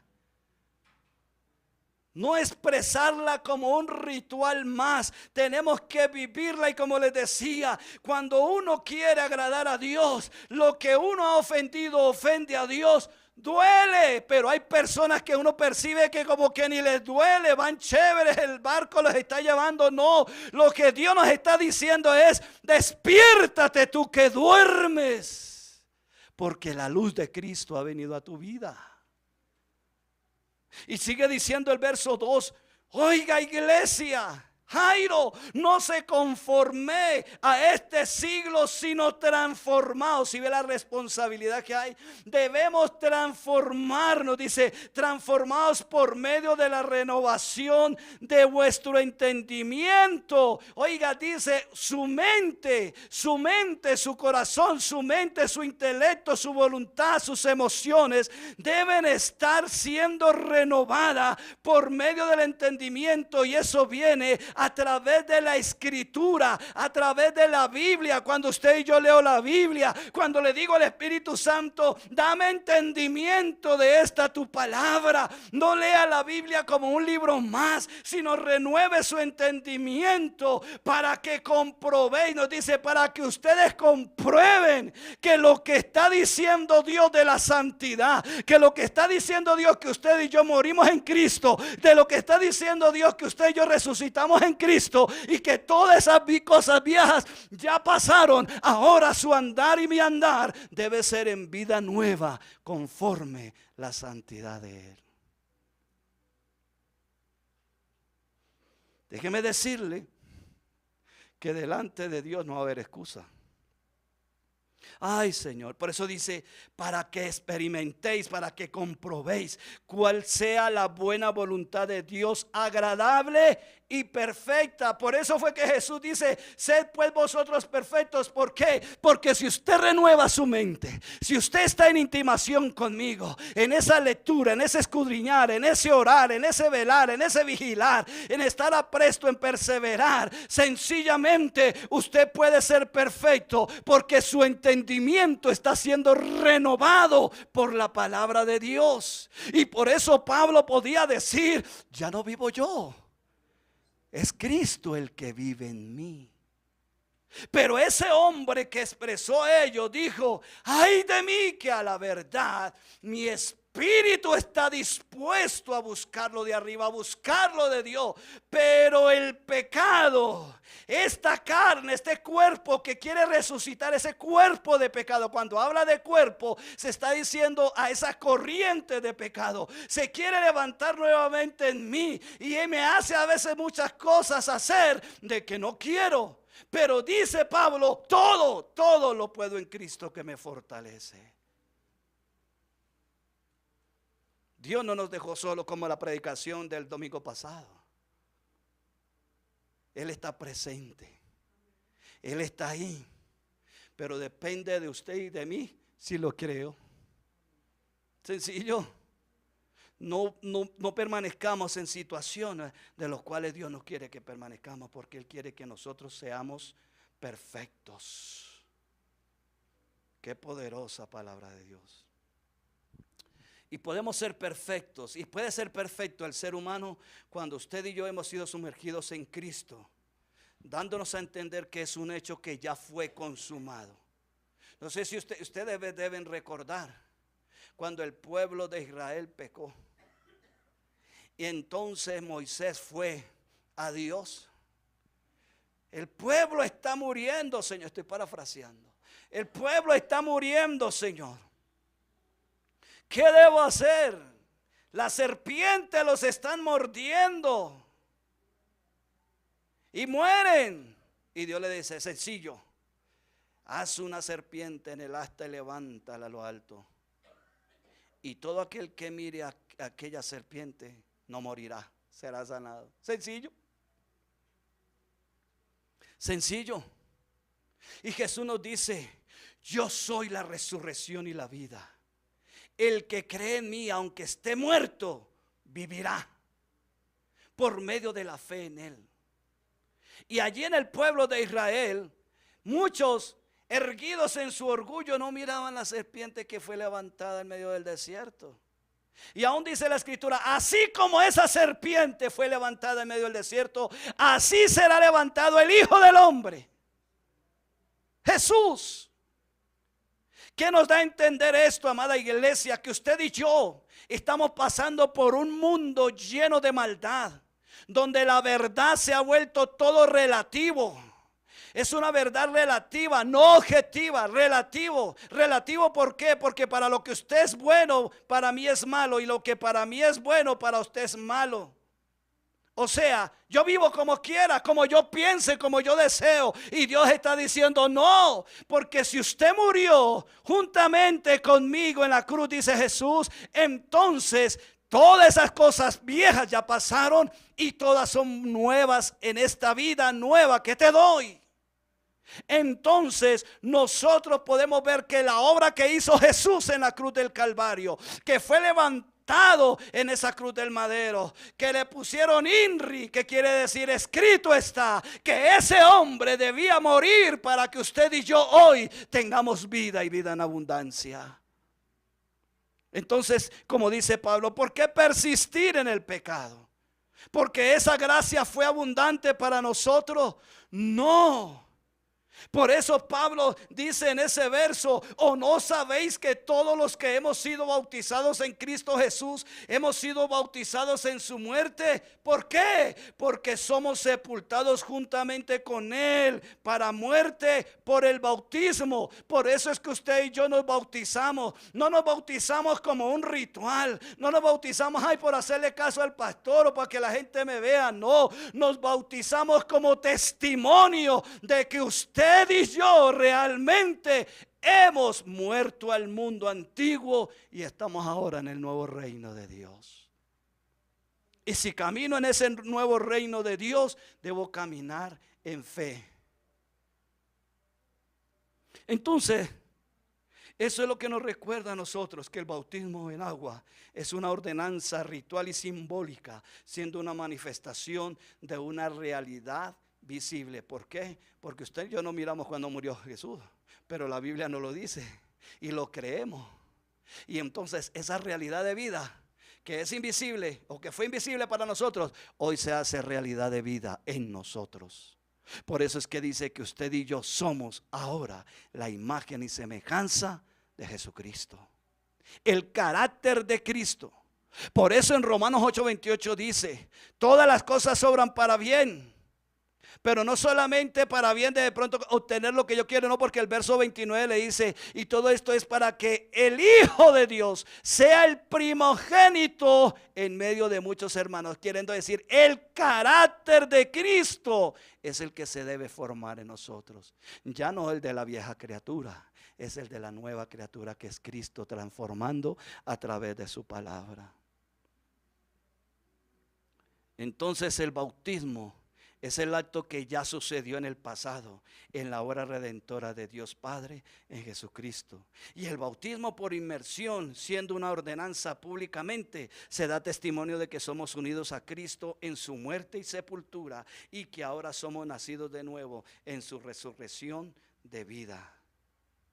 [SPEAKER 1] No expresarla como un ritual más. Tenemos que vivirla, y como les decía, cuando uno quiere agradar a Dios, lo que uno ha ofendido ofende a Dios. Duele, pero hay personas que uno percibe que como que ni les duele, van chéveres, el barco los está llevando. No, lo que Dios nos está diciendo es: despiértate tú que duermes, porque la luz de Cristo ha venido a tu vida. Y sigue diciendo el verso 2: oiga iglesia, Jairo, no se conforme a este siglo, sino transformado. Si ve la responsabilidad que hay, debemos transformarnos, dice, transformados por medio de la renovación de vuestro entendimiento. Oiga, dice, su mente, su corazón, su mente, su intelecto, su voluntad, sus emociones deben estar siendo renovadas por medio del entendimiento. Y eso viene a través de la escritura, a través de la Biblia. Cuando usted y yo leo la Biblia, cuando le digo al Espíritu Santo: dame entendimiento de esta tu palabra, no lea la Biblia como un libro más, sino renueve su entendimiento para que comprobéis. Nos dice: para que ustedes comprueben que lo que está diciendo Dios de la santidad, que lo que está diciendo Dios que usted y yo morimos en Cristo, de lo que está diciendo Dios que usted y yo resucitamos en Cristo, y que todas esas cosas viejas ya pasaron. Ahora su andar y mi andar debe ser en vida nueva, conforme la santidad de Él. Déjeme decirle que delante de Dios no va a haber excusa. Ay, Señor, por eso dice: para que experimentéis, para que comprobéis cuál sea la buena voluntad de Dios, agradable y perfecta. Por eso fue que Jesús dice: sed pues vosotros perfectos. ¿Por qué? Porque si usted renueva su mente, si usted está en intimación conmigo, en esa lectura, en ese escudriñar, en ese orar, en ese velar, en ese vigilar, en estar apresto, en perseverar, sencillamente usted puede ser perfecto, porque su entendimiento está siendo renovado por la palabra de Dios. Y por eso Pablo podía decir: ya no vivo yo, es Cristo el que vive en mí. Pero ese hombre que expresó ello dijo: ay de mí, que a la verdad mi espíritu está dispuesto a buscarlo de arriba, a buscarlo de Dios. Pero el pecado, esta carne, este cuerpo que quiere resucitar, ese cuerpo de pecado, cuando habla de cuerpo, se está diciendo a esa corriente de pecado: se quiere levantar nuevamente en mí, y me hace a veces muchas cosas hacer de que no quiero. Pero dice Pablo: todo lo puedo en Cristo que me fortalece. Dios no nos dejó solo, como la predicación del domingo pasado. Él está presente, Él está ahí.
[SPEAKER 2] pero depende de usted y de mí si lo creo. Sencillo. No permanezcamos en situaciones de las cuales Dios no quiere que permanezcamos, porque Él quiere que nosotros seamos perfectos. Qué poderosa palabra de Dios. Y podemos ser perfectos, y puede ser perfecto el ser humano cuando usted y yo hemos sido sumergidos en Cristo, dándonos a entender que es un hecho que ya fue consumado. No sé si ustedes deben recordar cuando el pueblo de Israel pecó. Y entonces Moisés fue a Dios. El pueblo está muriendo, Señor. Estoy parafraseando. El pueblo está muriendo, Señor. ¿Qué debo hacer? Las serpientes los están mordiendo y mueren. Y Dios le dice, sencillo, haz una serpiente en el asta y levántala a lo alto. Y todo aquel que mire a aquella serpiente no morirá, será sanado. Sencillo. Sencillo. Y Jesús nos dice, yo soy la resurrección y la vida. El que cree en mí, aunque esté muerto, vivirá por medio de la fe en Él. Y allí en el pueblo de Israel, muchos erguidos en su orgullo no miraban la serpiente que fue levantada en medio del desierto. Y aún dice la escritura, así como esa serpiente fue levantada en medio del desierto, así será levantado el Hijo del Hombre, Jesús. ¿Qué nos da a entender esto, amada iglesia? Que usted y yo estamos pasando por un mundo lleno de maldad, donde la verdad se ha vuelto todo relativo. Es una verdad relativa, no objetiva, relativo. Relativo, ¿por qué? Porque para lo que usted es bueno, para mí es malo. Y lo que para mí es bueno, para usted es malo. O sea, yo vivo como quiera, como yo piense, como yo deseo. Y Dios está diciendo no, porque si usted murió juntamente conmigo en la cruz, dice Jesús, entonces todas esas cosas viejas ya pasaron y todas son nuevas en esta vida nueva que te doy. Entonces nosotros podemos ver que la obra que hizo Jesús en la cruz del Calvario, que fue levantado en esa cruz del madero, que le pusieron INRI, que quiere decir escrito está, que ese hombre debía morir para que usted y yo hoy tengamos vida y vida en abundancia. Entonces, como dice Pablo, ¿por qué persistir en el pecado? ¿Porque esa gracia fue abundante para nosotros? No. Por eso Pablo dice en ese verso, ¿o no sabéis que todos los que hemos sido bautizados en Cristo Jesús hemos sido bautizados en su muerte? ¿Por qué? Porque somos sepultados juntamente con Él para muerte por el bautismo. Por eso es que usted y yo nos bautizamos. No nos bautizamos como un ritual. No nos bautizamos por hacerle caso al pastor o para que la gente me vea. No, nos bautizamos como testimonio de que usted y yo realmente hemos muerto al mundo antiguo y estamos ahora en el nuevo reino de Dios. Y si camino en ese nuevo reino de Dios, debo caminar en fe. Entonces, eso es lo que nos recuerda a nosotros, que el bautismo en agua es una ordenanza ritual y simbólica, siendo una manifestación de una realidad visible. ¿Por qué? Porque usted y yo no miramos cuando murió Jesús, pero la Biblia nos lo dice y lo creemos. Y entonces esa realidad de vida que es invisible o que fue invisible para nosotros, hoy se hace realidad de vida en nosotros. Por eso es que dice que usted y yo somos ahora la imagen y semejanza de Jesucristo, el carácter de Cristo. Por eso en Romanos 8:28 dice, todas las cosas obran para bien, pero no solamente para bien de pronto obtener lo que yo quiero, no, porque el verso 29 le dice, y todo esto es para que el Hijo de Dios sea el primogénito en medio de muchos hermanos. Queriendo decir, el carácter de Cristo es el que se debe formar en nosotros. Ya no el de la vieja criatura, es el de la nueva criatura que es Cristo transformando a través de su palabra. Entonces el bautismo Es el acto que ya sucedió en el pasado, en la obra redentora de Dios Padre en Jesucristo. Y el bautismo por inmersión, siendo una ordenanza públicamente, se da testimonio de que somos unidos a Cristo en su muerte y sepultura, y que ahora somos nacidos de nuevo en su resurrección de vida.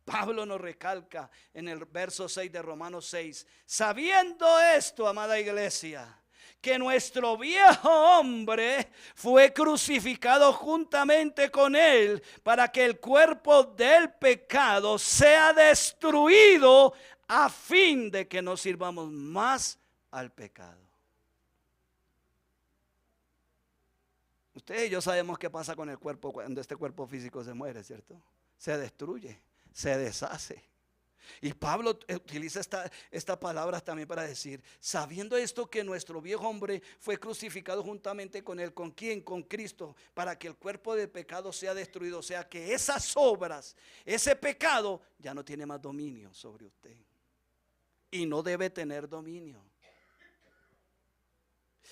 [SPEAKER 2] Pablo nos recalca en el verso 6 de Romanos 6, sabiendo esto, amada iglesia, que nuestro viejo hombre fue crucificado juntamente con él para que el cuerpo del pecado sea destruido, a fin de que no sirvamos más al pecado. Ustedes y yo sabemos qué pasa con el cuerpo cuando este cuerpo físico se muere, ¿cierto? Se destruye, se deshace. Y Pablo utiliza esta palabra también para decir, sabiendo esto, que nuestro viejo hombre fue crucificado juntamente con él. ¿Con quién? Con Cristo, para que el cuerpo del pecado sea destruido. O sea que esas obras, ese pecado ya no tiene más dominio sobre usted. Y no debe tener dominio.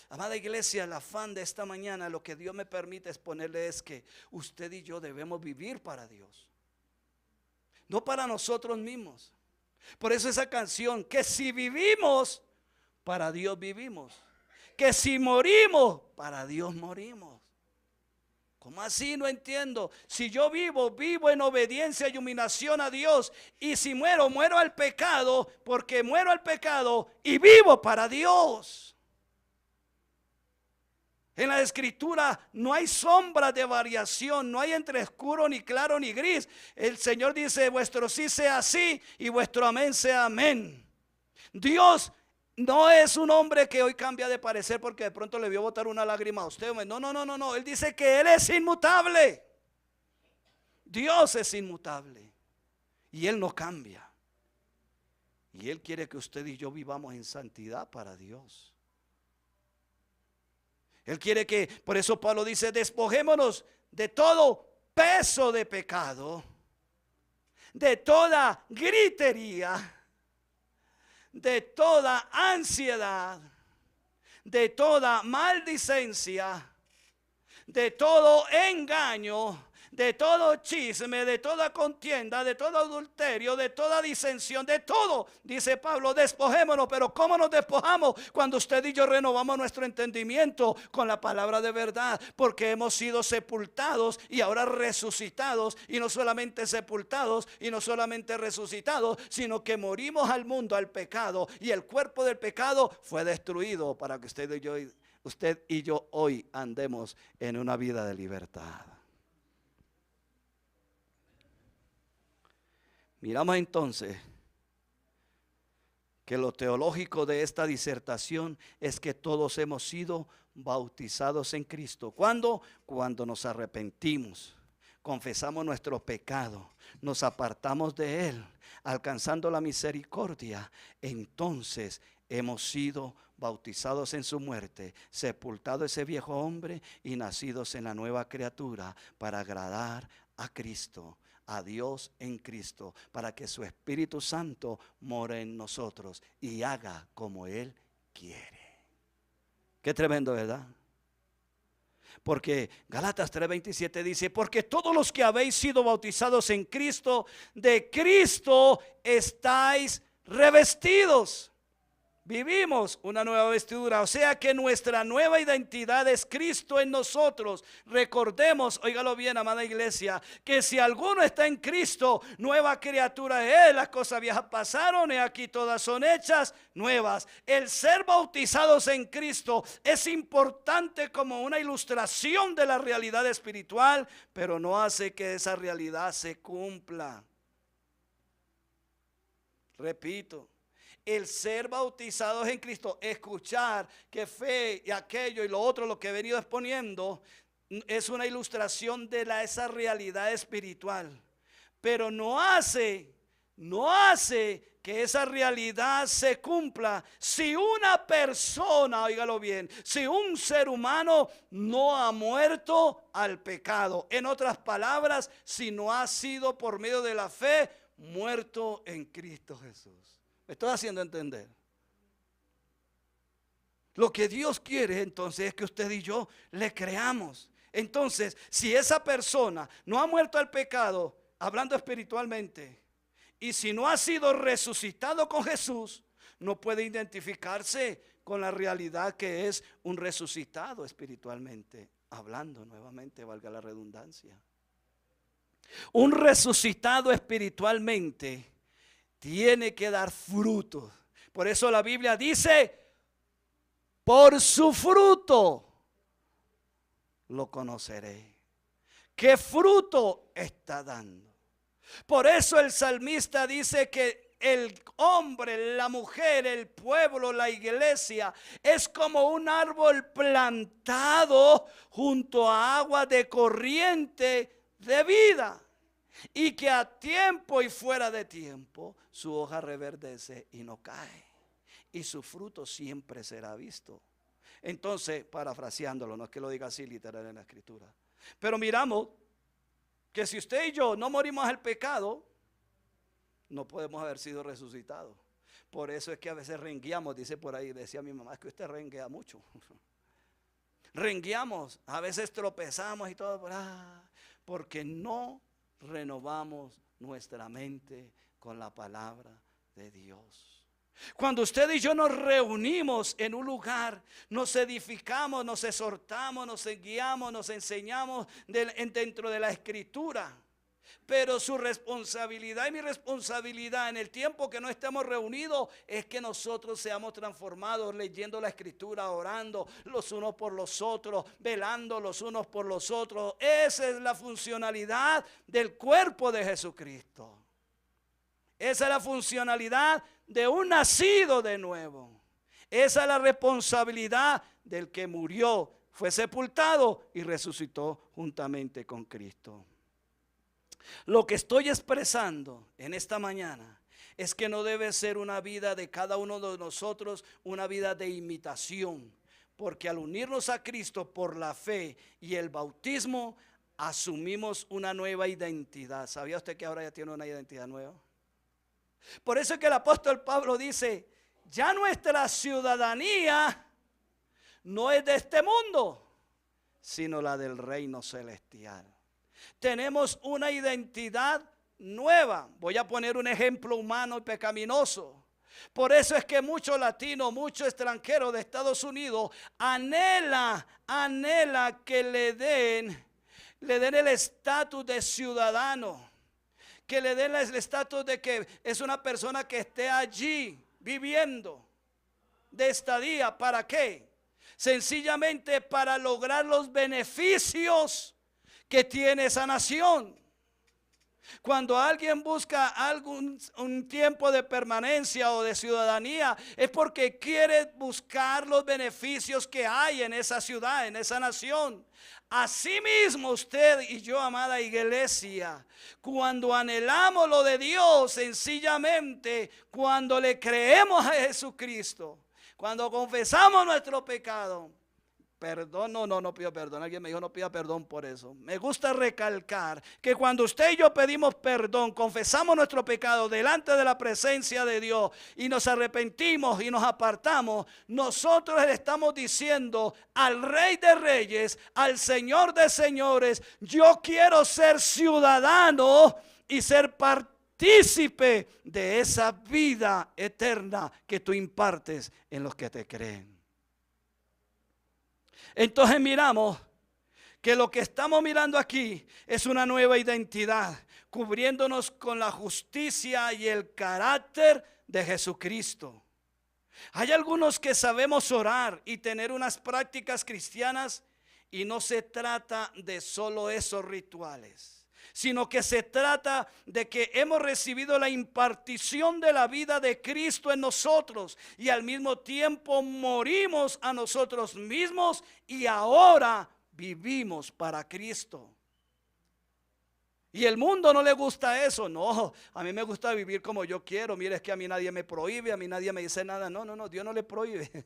[SPEAKER 2] Amada iglesia, el afán de esta mañana, lo que Dios me permite exponerle es que usted y yo debemos vivir para Dios, no para nosotros mismos. Por eso esa canción, que si vivimos, para Dios vivimos. Que si morimos, para Dios morimos. ¿Cómo así? No entiendo. Si yo vivo, vivo en obediencia y humillación a Dios. Y si muero, muero al pecado, porque muero al pecado y vivo para Dios. En la escritura no hay sombra de variación, no hay entre oscuro ni claro ni gris. El Señor dice, vuestro sí sea sí y vuestro amén sea amén. Dios no es un hombre que hoy cambia de parecer porque de pronto le vio botar una lágrima a usted. No. Él dice que Él es inmutable. Dios es inmutable y Él no cambia. Y Él quiere que usted y yo vivamos en santidad para Dios. Él quiere que, por eso Pablo dice, despojémonos de todo peso de pecado, de toda gritería, de toda ansiedad, de toda maldicencia, de todo engaño, de todo chisme, de toda contienda, de todo adulterio, de toda disensión, de todo, dice Pablo, despojémonos. Pero ¿cómo nos despojamos? Cuando usted y yo renovamos nuestro entendimiento con la palabra de verdad, porque hemos sido sepultados y ahora resucitados, y no solamente sepultados y no solamente resucitados, sino que morimos al mundo, al pecado, y el cuerpo del pecado fue destruido para que usted y yo hoy andemos en una vida de libertad. Miramos entonces que lo teológico de esta disertación es que todos hemos sido bautizados en Cristo. ¿Cuándo? Cuando nos arrepentimos, confesamos nuestro pecado, nos apartamos de Él, alcanzando la misericordia. Entonces hemos sido bautizados en su muerte, sepultado ese viejo hombre y nacidos en la nueva criatura para agradar a Cristo, a Dios en Cristo, para que su Espíritu Santo more en nosotros y haga como Él quiere. Qué tremendo, ¿verdad? Porque Gálatas 3:27 dice, porque todos los que habéis sido bautizados en Cristo, de Cristo estáis revestidos. Vivimos una nueva vestidura, o sea que nuestra nueva identidad es Cristo en nosotros. Recordemos, óigalo bien, amada iglesia, que si alguno está en Cristo, nueva criatura es. Las cosas viejas pasaron y aquí todas son hechas nuevas. El ser bautizados en Cristo es importante como una ilustración de la realidad espiritual, pero no hace que esa realidad se cumpla. Repito. El ser bautizados en Cristo, escuchar que fe y aquello y lo otro, lo que he venido exponiendo, es una ilustración de esa realidad espiritual. Pero no hace que esa realidad se cumpla si una persona, óigalo bien, si un ser humano no ha muerto al pecado. En otras palabras, si no ha sido por medio de la fe muerto en Cristo Jesús. ¿Me estoy haciendo entender? Lo que Dios quiere entonces es que usted y yo le creamos. Entonces, si esa persona no ha muerto al pecado, hablando espiritualmente, y si no ha sido resucitado con Jesús, no puede identificarse con la realidad que es un resucitado espiritualmente, hablando nuevamente, valga la redundancia. Un resucitado espiritualmente tiene que dar fruto. Por eso la Biblia dice, por su fruto lo conoceré. ¿Qué fruto está dando? Por eso el salmista dice que el hombre, la mujer, el pueblo, la iglesia es como un árbol plantado junto a agua de corriente de vida, y que a tiempo y fuera de tiempo su hoja reverdece y no cae, y su fruto siempre será visto. Entonces, parafraseándolo, no es que lo diga así literal en la escritura, pero miramos que si usted y yo no morimos al pecado, no podemos haber sido resucitados. Por eso es que a veces rengueamos, dice por ahí, decía mi mamá, es que usted renguea mucho. Rengueamos, a veces tropezamos y todo, porque no renovamos nuestra mente con la palabra de Dios. Cuando usted y yo nos reunimos en un lugar, nos edificamos, nos exhortamos, nos guiamos, nos enseñamos dentro de la escritura. Pero su responsabilidad y mi responsabilidad en el tiempo que no estemos reunidos es que nosotros seamos transformados leyendo la escritura, orando los unos por los otros, velando los unos por los otros. Esa es la funcionalidad del cuerpo de Jesucristo. Esa es la funcionalidad de un nacido de nuevo. Esa es la responsabilidad del que murió, fue sepultado y resucitó juntamente con Cristo. Lo que estoy expresando en esta mañana es que no debe ser una vida de cada uno de nosotros, una vida de imitación, porque al unirnos a Cristo por la fe y el bautismo, asumimos una nueva identidad. ¿Sabía usted que ahora ya tiene una identidad nueva? Por eso es que el apóstol Pablo dice, ya nuestra ciudadanía no es de este mundo, sino la del reino celestial. Tenemos una identidad nueva. Voy a poner un ejemplo humano y pecaminoso. Por eso es que muchos latinos, muchos extranjeros de Estados Unidos anhela que le den el estatus de ciudadano, que le den el estatus de que es una persona que esté allí viviendo de estadía. ¿Para qué? Sencillamente para lograr los beneficios que tiene esa nación. Cuando alguien busca un tiempo de permanencia o de ciudadanía, es porque quiere buscar los beneficios que hay en esa ciudad, en esa nación. Asimismo, usted y yo, amada iglesia, cuando anhelamos lo de Dios, sencillamente cuando le creemos a Jesucristo, cuando confesamos nuestro pecado, perdón, no pido perdón. Alguien me dijo no pida perdón por eso. Me gusta recalcar que cuando usted y yo pedimos perdón, confesamos nuestro pecado delante de la presencia de Dios y nos arrepentimos y nos apartamos, nosotros le estamos diciendo al Rey de Reyes, al Señor de Señores, yo quiero ser ciudadano y ser partícipe de esa vida eterna que tú impartes en los que te creen. Entonces miramos que lo que estamos mirando aquí es una nueva identidad, cubriéndonos con la justicia y el carácter de Jesucristo. Hay algunos que sabemos orar y tener unas prácticas cristianas, y no se trata de solo esos rituales, sino que se trata de que hemos recibido la impartición de la vida de Cristo en nosotros y al mismo tiempo morimos a nosotros mismos y ahora vivimos para Cristo. Y el mundo no le gusta eso. No, a mí me gusta vivir como yo quiero. Mire, es que a mí nadie me prohíbe, a mí nadie me dice nada. No, Dios no le prohíbe.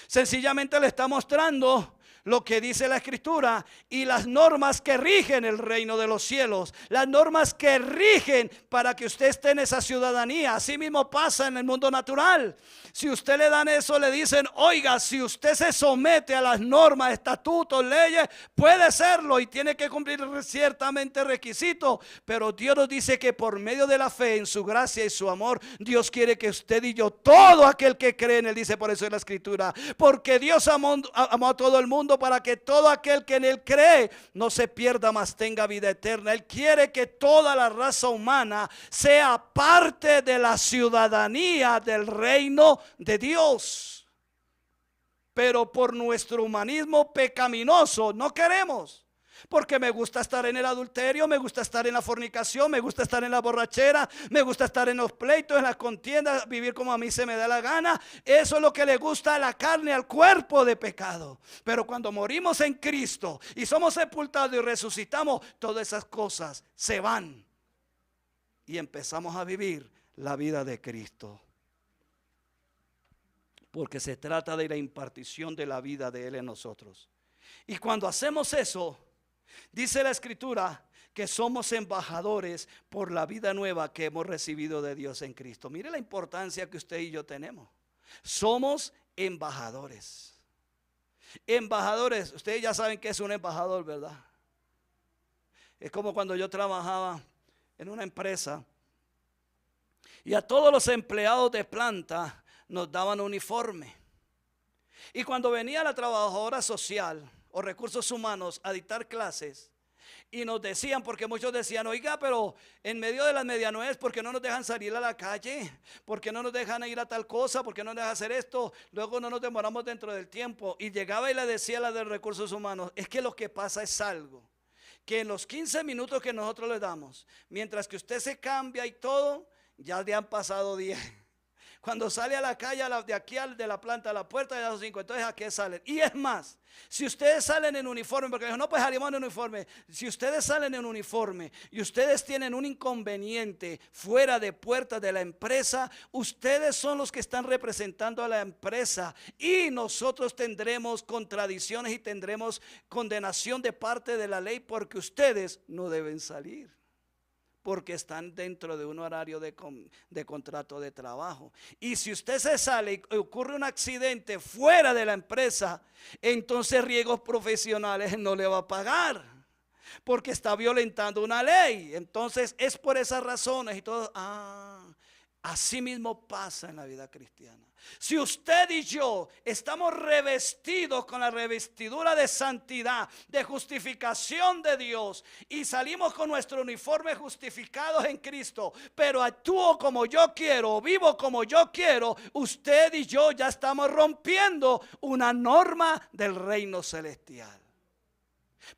[SPEAKER 2] Sencillamente le está mostrando lo que dice la Escritura y las normas que rigen el reino de los cielos, las normas que rigen para que usted esté en esa ciudadanía. Así mismo pasa en el mundo natural. Si usted le dan eso, le dicen: oiga, si usted se somete a las normas, estatutos, leyes, puede serlo y tiene que cumplir ciertamente requisitos. Pero Dios nos dice que por medio de la fe en su gracia y su amor, Dios quiere que usted y yo, todo aquel que cree en él, dice por eso en la Escritura, porque Dios amó a todo el mundo para que todo aquel que en él cree no se pierda, mas tenga vida eterna. Él quiere que toda la raza humana sea parte de la ciudadanía del reino de Dios. Pero por nuestro humanismo pecaminoso no queremos. Porque me gusta estar en el adulterio, me gusta estar en la fornicación, me gusta estar en la borrachera, me gusta estar en los pleitos, en las contiendas, vivir como a mí se me da la gana. Eso es lo que le gusta a la carne, al cuerpo de pecado. Pero cuando morimos en Cristo y somos sepultados y resucitamos, todas esas cosas se van y empezamos a vivir la vida de Cristo. Porque se trata de la impartición de la vida de Él en nosotros. Y cuando hacemos eso, dice la Escritura que somos embajadores por la vida nueva que hemos recibido de Dios en Cristo. Mire la importancia que usted y yo tenemos. Somos embajadores. Embajadores, ustedes ya saben que es un embajador, ¿verdad? Es como cuando yo trabajaba en una empresa y a todos los empleados de planta nos daban uniforme. Y cuando venía la trabajadora social o recursos humanos a dictar clases y nos decían, porque muchos decían: oiga, pero en medio de las medianuevas, ¿por qué no nos dejan salir a la calle? ¿Por qué no nos dejan ir a tal cosa? ¿Por qué no nos dejan hacer esto? Luego no nos demoramos dentro del tiempo. Y llegaba y le decía a la de recursos humanos: es que lo que pasa es algo, que en los 15 minutos que nosotros le damos, mientras que usted se cambia y todo, ya le han pasado 10. Cuando sale a la calle, de aquí de la planta a la puerta, ya son 5. Entonces, ¿a qué salen? Y es más, si ustedes salen en uniforme, porque no, pues salimos en uniforme. Si ustedes salen en uniforme y ustedes tienen un inconveniente fuera de puerta de la empresa, ustedes son los que están representando a la empresa y nosotros tendremos contradicciones y tendremos condenación de parte de la ley, porque ustedes no deben salir, porque están dentro de un horario de contrato de trabajo. Y si usted se sale y ocurre un accidente fuera de la empresa, entonces riesgos profesionales no le va a pagar, porque está violentando una ley. Entonces es por esas razones y todo. Así mismo pasa en la vida cristiana. Si usted y yo estamos revestidos con la revestidura de santidad, de justificación de Dios, y salimos con nuestro uniforme justificados en Cristo, pero actúo como yo quiero, vivo como yo quiero, usted y yo ya estamos rompiendo una norma del reino celestial.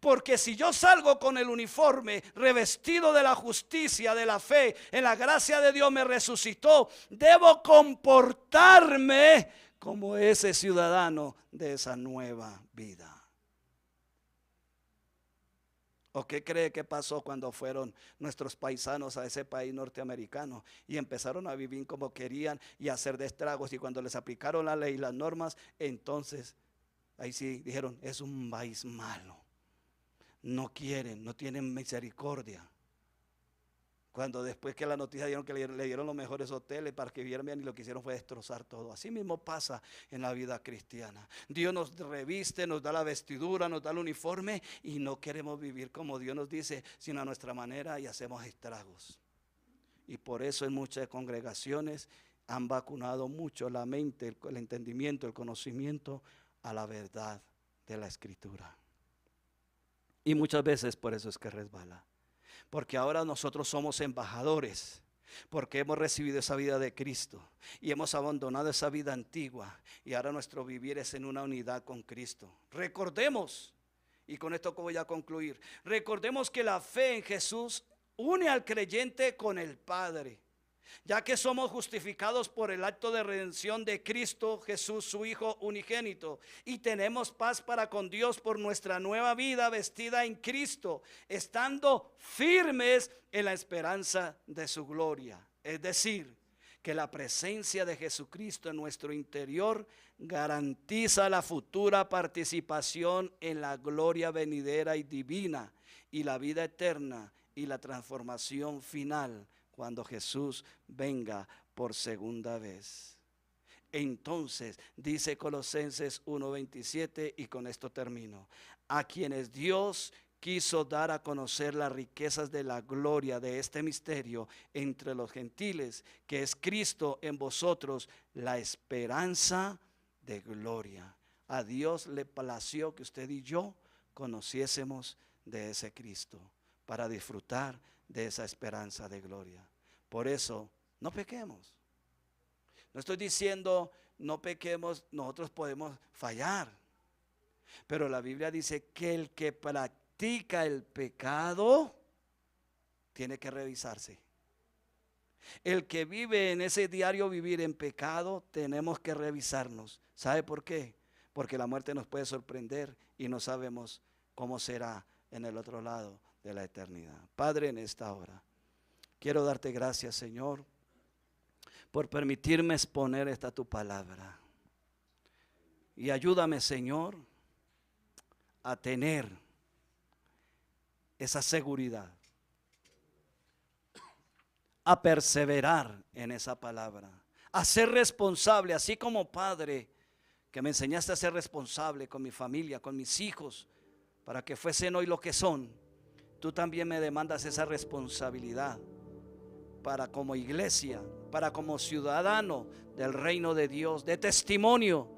[SPEAKER 2] Porque si yo salgo con el uniforme revestido de la justicia, de la fe, en la gracia de Dios me resucitó, debo comportarme como ese ciudadano de esa nueva vida. ¿O qué cree que pasó cuando fueron nuestros paisanos a ese país norteamericano y empezaron a vivir como querían y a hacer de estragos? Y cuando les aplicaron la ley y las normas, entonces ahí sí dijeron: es un país malo. No quieren, no tienen misericordia. Cuando después que la noticia dieron que le dieron los mejores hoteles para que vivieran bien, y lo que hicieron fue destrozar todo. Así mismo pasa en la vida cristiana. Dios nos reviste, nos da la vestidura, nos da el uniforme y no queremos vivir como Dios nos dice, sino a nuestra manera, y hacemos estragos. Y por eso en muchas congregaciones han vacunado mucho la mente, el entendimiento, el conocimiento a la verdad de la Escritura. Y muchas veces por eso es que resbala. Porque ahora nosotros somos embajadores, porque hemos recibido esa vida de Cristo y hemos abandonado esa vida antigua, y ahora nuestro vivir es en una unidad con Cristo. Recordemos, y con esto voy a concluir, recordemos que la fe en Jesús une al creyente con el Padre, ya que somos justificados por el acto de redención de Cristo Jesús, su Hijo unigénito, y tenemos paz para con Dios por nuestra nueva vida vestida en Cristo, estando firmes en la esperanza de su gloria. Es decir, que la presencia de Jesucristo en nuestro interior garantiza la futura participación en la gloria venidera y divina y la vida eterna y la transformación final cuando Jesús venga por segunda vez. Entonces, dice Colosenses 1:27, y con esto termino: a quienes Dios quiso dar a conocer las riquezas de la gloria de este misterio entre los gentiles, que es Cristo en vosotros, la esperanza de gloria. A Dios le plació que usted y yo conociésemos de ese Cristo para disfrutar de esa esperanza de gloria. Por eso, no pequemos. No estoy diciendo no pequemos, nosotros podemos fallar. Pero la Biblia dice que el que practica el pecado tiene que revisarse. El que vive en ese diario vivir en pecado, tenemos que revisarnos. ¿Sabe por qué? Porque la muerte nos puede sorprender y no sabemos cómo será en el otro lado de la eternidad. Padre, en esta hora quiero darte gracias, Señor, por permitirme exponer esta tu palabra. Y ayúdame, Señor, a tener esa seguridad, a perseverar en esa palabra, a ser responsable, así como Padre, que me enseñaste a ser responsable con mi familia, con mis hijos, para que fuesen hoy lo que son. Tú también me demandas esa responsabilidad para como iglesia, para como ciudadano del reino de Dios, de testimonio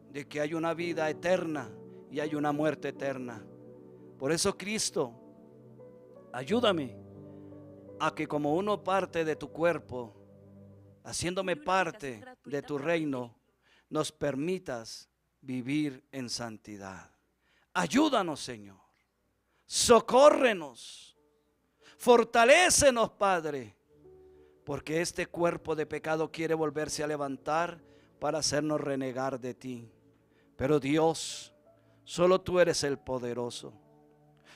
[SPEAKER 2] de que hay una vida eterna y hay una muerte eterna. Por eso, Cristo, ayúdame a que como uno parte de tu cuerpo, haciéndome parte de tu reino, nos permitas vivir en santidad. Ayúdanos, Señor. Socórrenos. Fortalécenos, Padre, porque este cuerpo de pecado quiere volverse a levantar para hacernos renegar de ti. Pero Dios, solo tú eres el poderoso.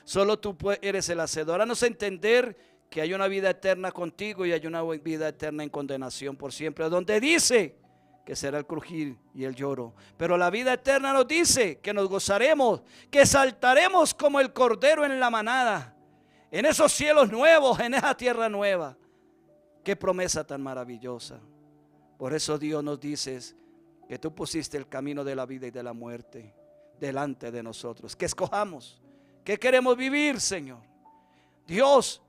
[SPEAKER 2] Solo tú eres el hacedor. Háganos entender que hay una vida eterna contigo y hay una vida eterna en condenación por siempre, donde dice que será el crujir y el lloro. Pero la vida eterna nos dice que nos gozaremos, que saltaremos como el cordero en la manada, en esos cielos nuevos, en esa tierra nueva. Qué promesa tan maravillosa. Por eso, Dios, nos dices que tú pusiste el camino de la vida y de la muerte delante de nosotros. Que escojamos, que queremos vivir, Señor. Dios,